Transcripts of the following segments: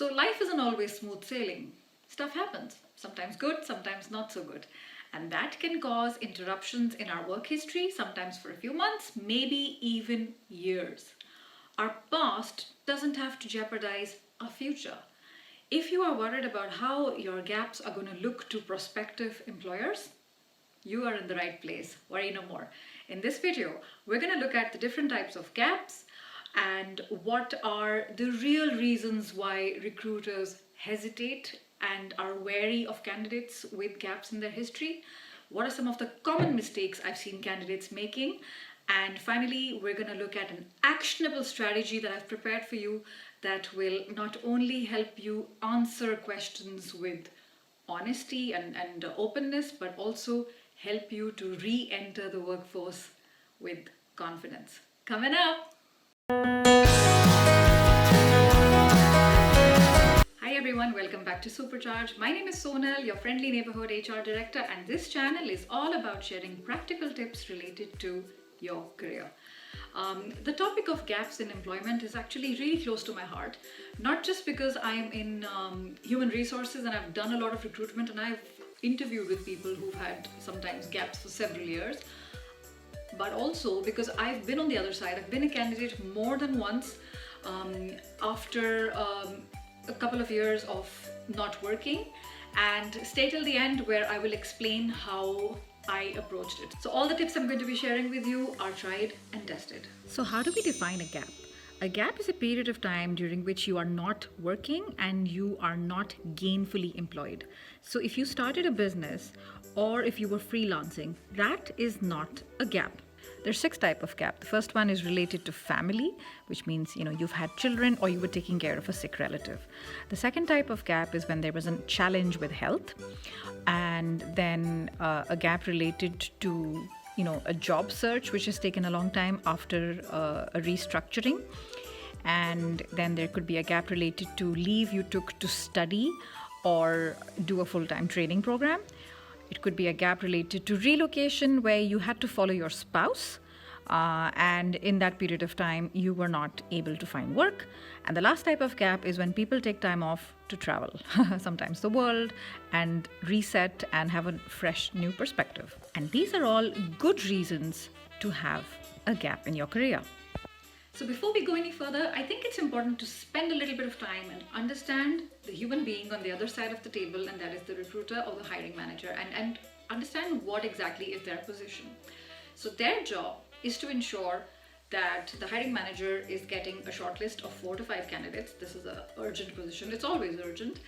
So life isn't always smooth sailing. Stuff happens, sometimes good, sometimes not so good. And that can cause interruptions in our work history, sometimes for a few months, maybe even years. Our past doesn't have to jeopardize our future. If you are worried about how your gaps are going to look to prospective employers, you are in the right place. Worry no more. In this video, we're going to look at the different types of gaps and what are the real reasons why recruiters hesitate and are wary of candidates with gaps in their history. What are some of the common mistakes I've seen candidates making? And finally, we're going to look at an actionable strategy that I've prepared for you that will not only help you answer questions with honesty and openness, but also help you to re-enter the workforce with confidence. Coming up! Hi everyone, welcome back to Supercharge. My name is Sonal, your friendly neighborhood HR director, and this channel is all about sharing practical tips related to your career. The topic of gaps in employment is actually really close to my heart, not just because I'm in human resources and I've done a lot of recruitment and I've interviewed with people who've had sometimes gaps for several years, but also because I've been on the other side. I've been a candidate more than once after a couple of years of not working, and stay till the end where I will explain how I approached it. So all the tips I'm going to be sharing with you are tried and tested. So how do we define a gap? A gap is a period of time during which you are not working and you are not gainfully employed. So if you started a business or if you were freelancing, that is not a gap. There's 6 types of gap. The first one is related to family, which means you've had children or you were taking care of a sick relative. The second type of gap is when there was a challenge with health, and then a gap related to a job search which has taken a long time after a restructuring, and then there could be a gap related to leave you took to study or do a full-time training program. It could be a gap related to relocation where you had to follow your spouse and in that period of time you were not able to find work. And the last type of gap is when people take time off to travel, sometimes the world, and reset and have a fresh new perspective. And these are all good reasons to have a gap in your career. So before we go any further, I think it's important to spend a little bit of time and understand the human being on the other side of the table, and that is the recruiter or the hiring manager, and understand what exactly is their position. So their job is to ensure that the hiring manager is getting a short list of 4 to 5 candidates. This is an urgent position. It's always urgent.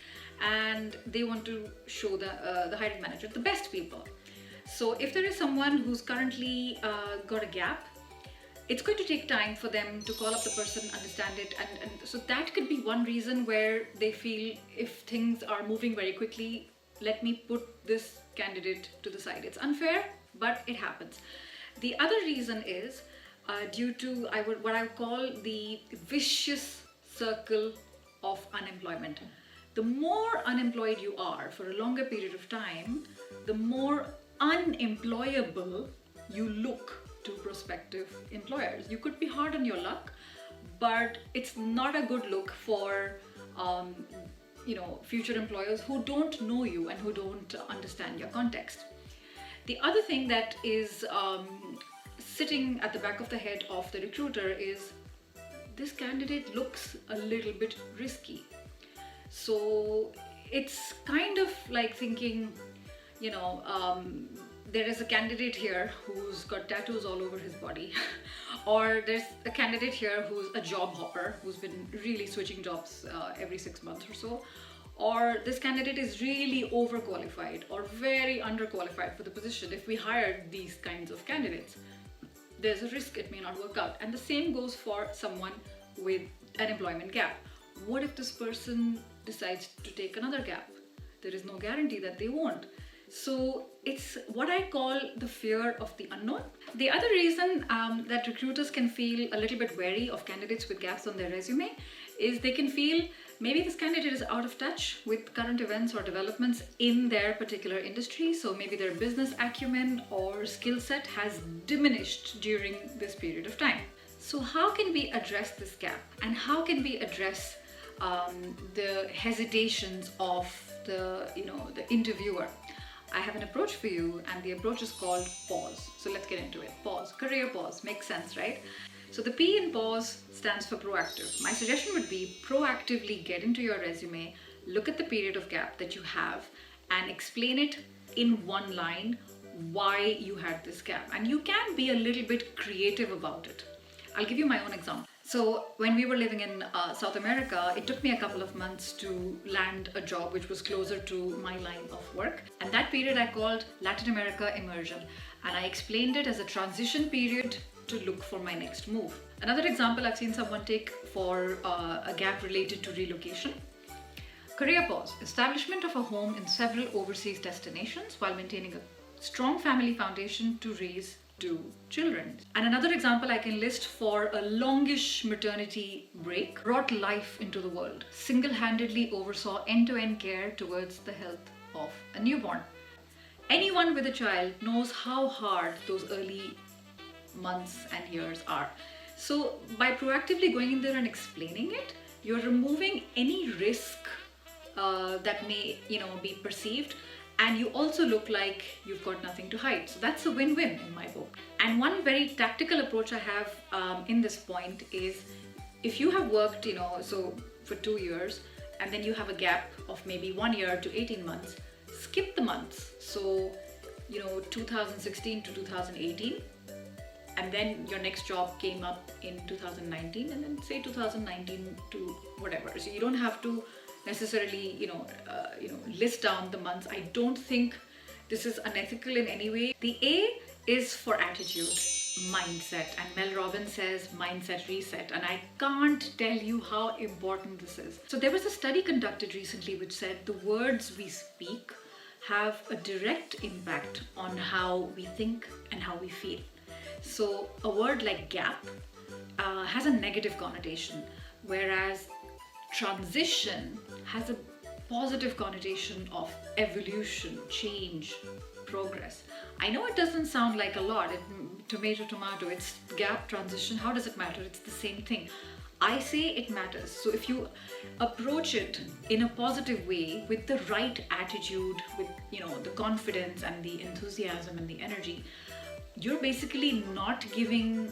And they want to show the hiring manager the best people. So if there is someone who's currently got a gap, it's going to take time for them to call up the person, understand it, and so that could be one reason where they feel if things are moving very quickly, let me put this candidate to the side. It's unfair, but it happens. The other reason is due to what I call the vicious circle of unemployment. The more unemployed you are for a longer period of time, the more unemployable you look to prospective employers. You could be hard on your luck, but it's not a good look for future employers who don't know you and who don't understand your context. The other thing that is sitting at the back of the head of the recruiter is this candidate looks a little bit risky. So it's kind of like thinking, there is a candidate here who's got tattoos all over his body, or there's a candidate here who's a job hopper who's been really switching jobs every 6 months or so, or this candidate is really overqualified or very underqualified for the position. If we hire these kinds of candidates, there's a risk it may not work out. And the same goes for someone with an employment gap. What if this person decides to take another gap? There is no guarantee that they won't. So it's what I call the fear of the unknown. The other reason that recruiters can feel a little bit wary of candidates with gaps on their resume is they can feel maybe this candidate is out of touch with current events or developments in their particular industry. So maybe their business acumen or skill set has diminished during this period of time. So how can we address this gap, and how can we address the hesitations of the interviewer, I have an approach for you, and the approach is called pause. So let's get into it. Pause, career pause, makes sense, right? So the P in pause stands for proactive. My suggestion would be proactively get into your resume, look at the period of gap that you have, and explain it in one line why you had this gap. And you can be a little bit creative about it. I'll give you my own example. So when we were living in South America, it took me a couple of months to land a job which was closer to my line of work. And that period I called Latin America Immersion. And I explained it as a transition period to look for my next move. Another example I've seen someone take for a gap related to relocation. Career pause, establishment of a home in several overseas destinations while maintaining a strong family foundation to raise 2 children. And another example I can list for a longish maternity break, brought life into the world, single-handedly oversaw end-to-end care towards the health of a newborn. Anyone with a child knows how hard those early months and years are. So by proactively going in there and explaining it, you're removing any risk that may be perceived, and you also look like you've got nothing to hide. So that's a win-win in my book. And one very tactical approach I have in this point is, if you have worked so for 2 years and then you have a gap of maybe 1 year to 18 months, skip the months. So 2016 to 2018, and then your next job came up in 2019, and then say 2019 to whatever. So you don't have to necessarily list down the months. I don't think this is unethical in any way. The A is for attitude, mindset, and Mel Robbins says mindset reset, and I can't tell you how important this is. So there was a study conducted recently which said the words we speak have a direct impact on how we think and how we feel. So a word like gap has a negative connotation, whereas transition has a positive connotation of evolution, change, progress. I know it doesn't sound like a lot, tomato, it's gap, transition, how does it matter? It's the same thing. I say it matters. So if you approach it in a positive way with the right attitude, with the confidence and the enthusiasm and the energy, you're basically not giving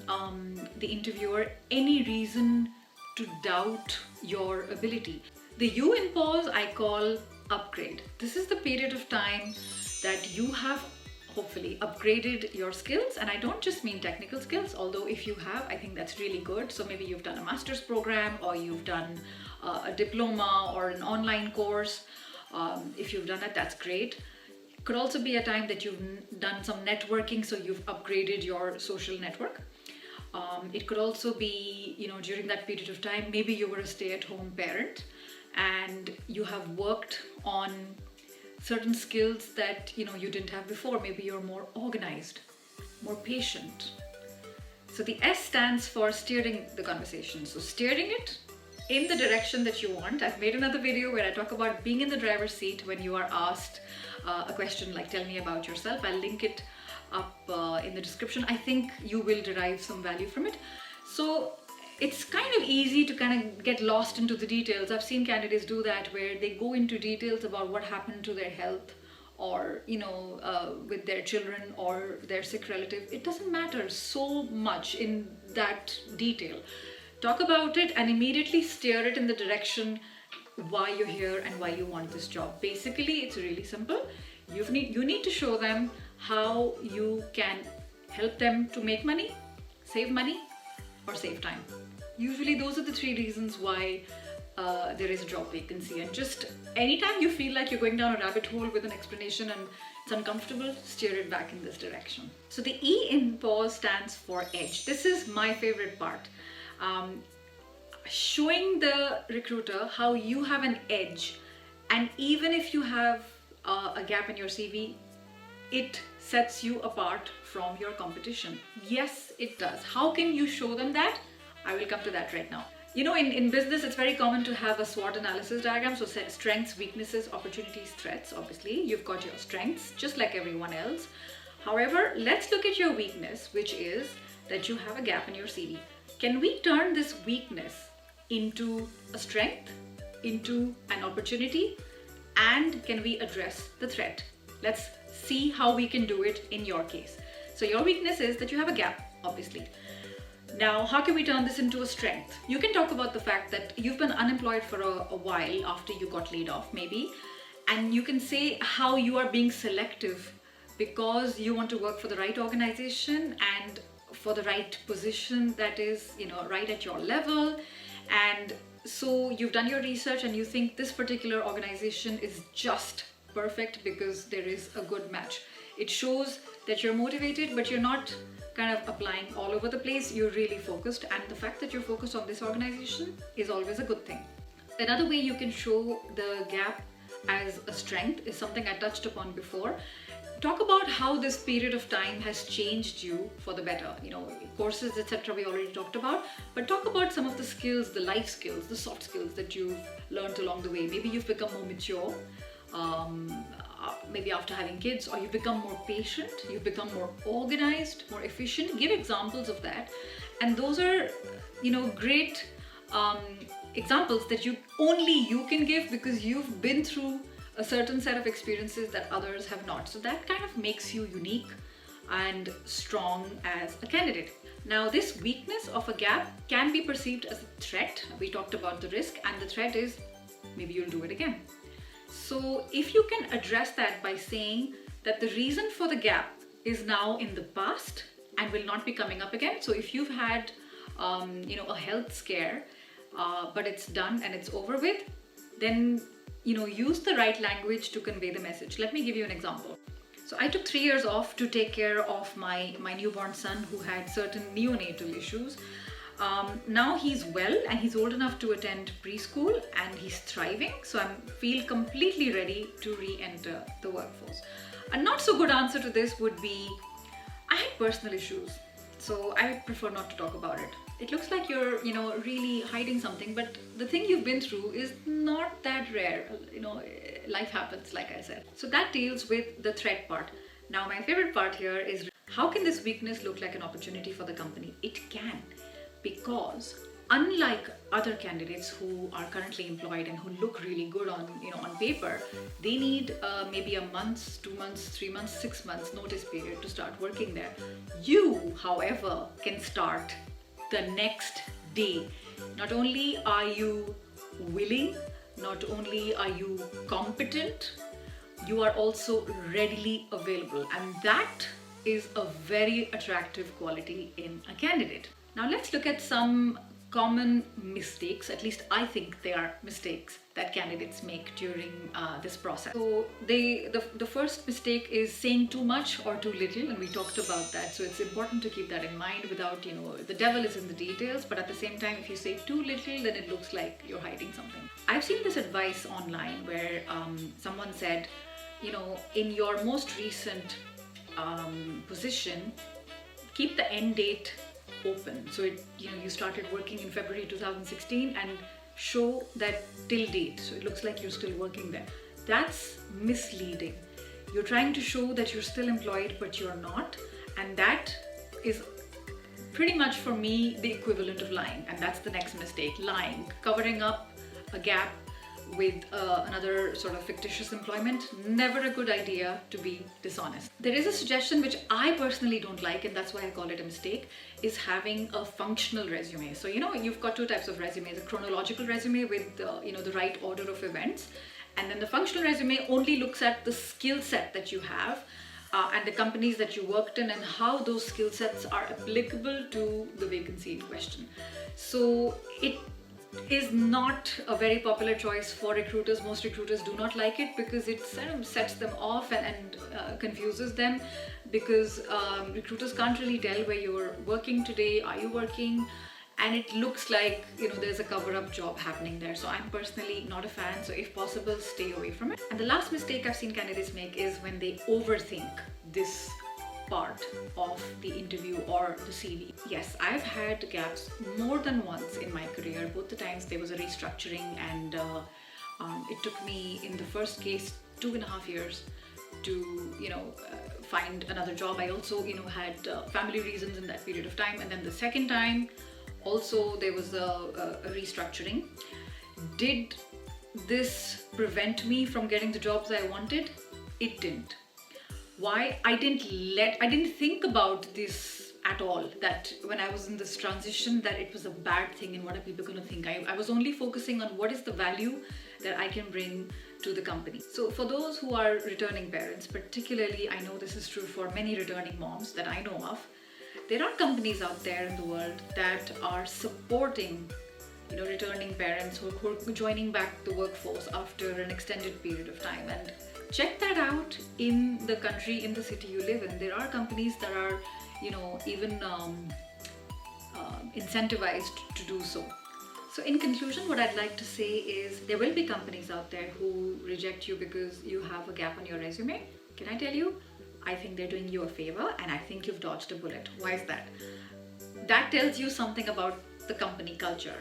the interviewer any reason to doubt your ability. The U in pause I call upgrade. This is the period of time that you have hopefully upgraded your skills, and I don't just mean technical skills, although if you have, I think that's really good. So maybe you've done a master's program, or you've done a diploma or an online course. If you've done it, that's great. Could also be a time that you've done some networking, so you've upgraded your social network. It could also be, during that period of time, maybe you were a stay-at-home parent and you have worked on certain skills that, you didn't have before. Maybe you're more organized, more patient. So the S stands for steering the conversation. So steering it in the direction that you want. I've made another video where I talk about being in the driver's seat when you are asked a question like, tell me about yourself. I'll link it up in the description. I think you will derive some value from it. So it's kind of easy to kind of get lost into the details. I've seen candidates do that, where they go into details about what happened to their health, or with their children or their sick relative. It doesn't matter so much in that detail. Talk about it and immediately steer it in the direction why you're here and why you want this job. Basically, it's really simple. You need to show them how you can help them to make money, or save time. Usually those are the 3 reasons why there is a job vacancy. And just anytime you feel like you're going down a rabbit hole with an explanation and it's uncomfortable, steer it back in this direction. So the E in pause stands for edge. This is my favorite part. Showing the recruiter how you have an edge, and even if you have a gap in your CV, it sets you apart from your competition. Yes, it does. How can you show them that? I will come to that right now. In business, it's very common to have a SWOT analysis diagram. So strengths, weaknesses, opportunities, threats. Obviously, you've got your strengths, just like everyone else. However, let's look at your weakness, which is that you have a gap in your CV. Can we turn this weakness into a strength? into an opportunity, and can we address the threat? Let's see how we can do it in your case. So your weakness is that you have a gap, obviously. Now, how can we turn this into a strength? You can talk about the fact that you've been unemployed for a while after you got laid off, maybe, and you can say how you are being selective because you want to work for the right organization and for the right position that is, right at your level. And so you've done your research and you think this particular organization is just perfect because there is a good match. It shows that you're motivated, but you're not kind of applying all over the place. You're really focused, and the fact that you're focused on this organization is always a good thing. Another way you can show the gap as a strength is something I touched upon before. Talk about how this period of time has changed you for the better. Courses, etc. we already talked about, but talk about some of the skills, the life skills, the soft skills that you've learned along the way. Maybe you've become more mature, maybe after having kids, or you've become more patient, you've become more organized, more efficient. Give examples of that. And those are, great examples that only you can give because you've been through a certain set of experiences that others have not. So that kind of makes you unique and strong as a candidate. Now, this weakness of a gap can be perceived as a threat. We talked about the risk, and the threat is maybe you'll do it again. So if you can address that by saying that the reason for the gap is now in the past and will not be coming up again. So if you've had, a health scare, but it's done and it's over with, then use the right language to convey the message. Let me give you an example. So I took 3 years off to take care of my newborn son who had certain neonatal issues. Now he's well and he's old enough to attend preschool and he's thriving. So I feel completely ready to re-enter the workforce. A not so good answer to this would be, I had personal issues, so I prefer not to talk about it. It looks like you're, really hiding something, but the thing you've been through is not that rare. Life happens, like I said. So that deals with the threat part. Now, my favorite part here is, how can this weakness look like an opportunity for the company? It can, because unlike other candidates who are currently employed and who look really good on paper, they need maybe a month, 2 months, 3 months, 6 months notice period to start working there. You, however, can start the next day. Not only are you willing, not only are you competent, you are also readily available, and that is a very attractive quality in a candidate. Now let's look at some common mistakes, at least I think they are mistakes that candidates make during this process. So the first mistake is saying too much or too little, and we talked about that. So it's important to keep that in mind. Without, the devil is in the details, but at the same time, if you say too little, then it looks like you're hiding something. I've seen this advice online where someone said, in your most recent position, keep the end date open. So you started working in February 2016 and show that till date. So it looks like you're still working there. That's misleading. You're trying to show that you're still employed, but you're not. And that is pretty much, for me, the equivalent of lying. And that's the next mistake, lying, covering up a gap with another sort of fictitious employment. Never a good idea to be dishonest. There is a suggestion which I personally don't like, and that's why I call it a mistake, is having a functional resume. So you've got two types of resumes: a chronological resume with the right order of events, and then the functional resume only looks at the skill set that you have and the companies that you worked in and how those skill sets are applicable to the vacancy in question. So it is not a very popular choice for recruiters. Most recruiters do not like it because it sort of sets them off and confuses them, because recruiters can't really tell where you're working today. Are you working? And it looks like there's a cover-up job happening there. So I'm personally not a fan. So if possible, stay away from it. And the last mistake I've seen candidates make is when they overthink this part of the interview or the CV. Yes, I've had gaps more than once in my career. Both the times there was a restructuring, and it took me, in the first case, 2.5 years to find another job. I also had family reasons in that period of time, and then the second time also there was a restructuring. Did this prevent me from getting the jobs I wanted? It didn't. Why? I didn't think about this at all, that when I was in this transition, that it was a bad thing and what are people going to think. I was only focusing on what is the value that I can bring to the company. So for those who are returning parents, particularly, I know this is true for many returning moms that I know of, there are companies out there in the world that are supporting returning parents who are joining back the workforce after an extended period of time. And check that out in the country, in the city you live in. There are companies that are even incentivized to do so. So in conclusion, what I'd like to say is there will be companies out there who reject you because you have a gap on your resume. Can I tell you? I think they're doing you a favor, and I think you've dodged a bullet. Why is that? That tells you something about the company culture.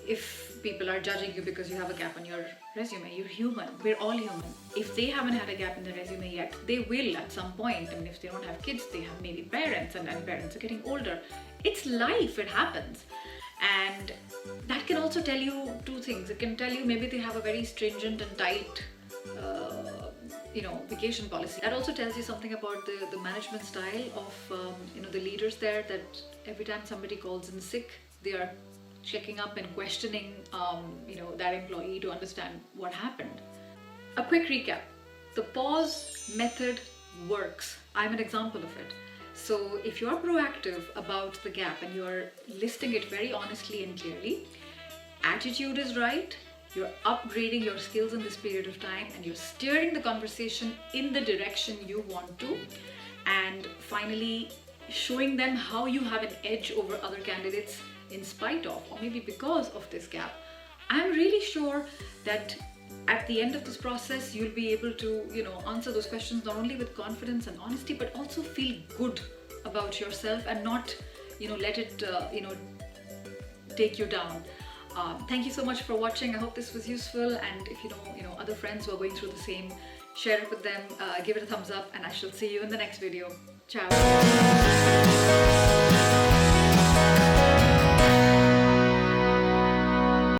If people are judging you because you have a gap on your resume, you're human. We're all human. If they haven't had a gap in their resume yet, they will at some point. I mean, if they don't have kids, they have maybe parents, and parents are getting older. It's life, it happens. And that can also tell you two things. It can tell you maybe they have a very stringent and tight vacation policy. That also tells you something about the management style of the leaders there, that every time somebody calls in sick, they are checking up and questioning that employee to understand what happened. A quick recap. The pause method works. I'm an example of it. So if you're proactive about the gap and you're listing it very honestly and clearly, attitude is right, you're upgrading your skills in this period of time, and you're steering the conversation in the direction you want to, and finally showing them how you have an edge over other candidates in spite of, or maybe because of, this gap. I'm really sure that at the end of this process, you'll be able to, answer those questions not only with confidence and honesty, but also feel good about yourself and not, let it, take you down. Thank you so much for watching. I hope this was useful. And if you know other friends who are going through the same, share it with them, give it a thumbs up, and I shall see you in the next video. Ciao.